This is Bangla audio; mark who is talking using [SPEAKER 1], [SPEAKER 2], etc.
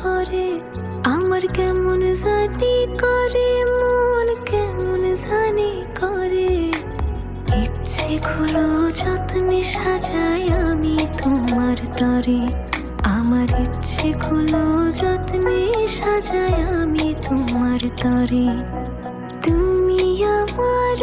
[SPEAKER 1] করে আমার কেমন জানি করে, মন কেমন জানি করে। ইচ্ছে গুলো যত্নে সাজাই আমি তোমার তরে, আমার ইচ্ছে গুলো যত্নে সাজাই আমি তোমার তরে। তুমি আমার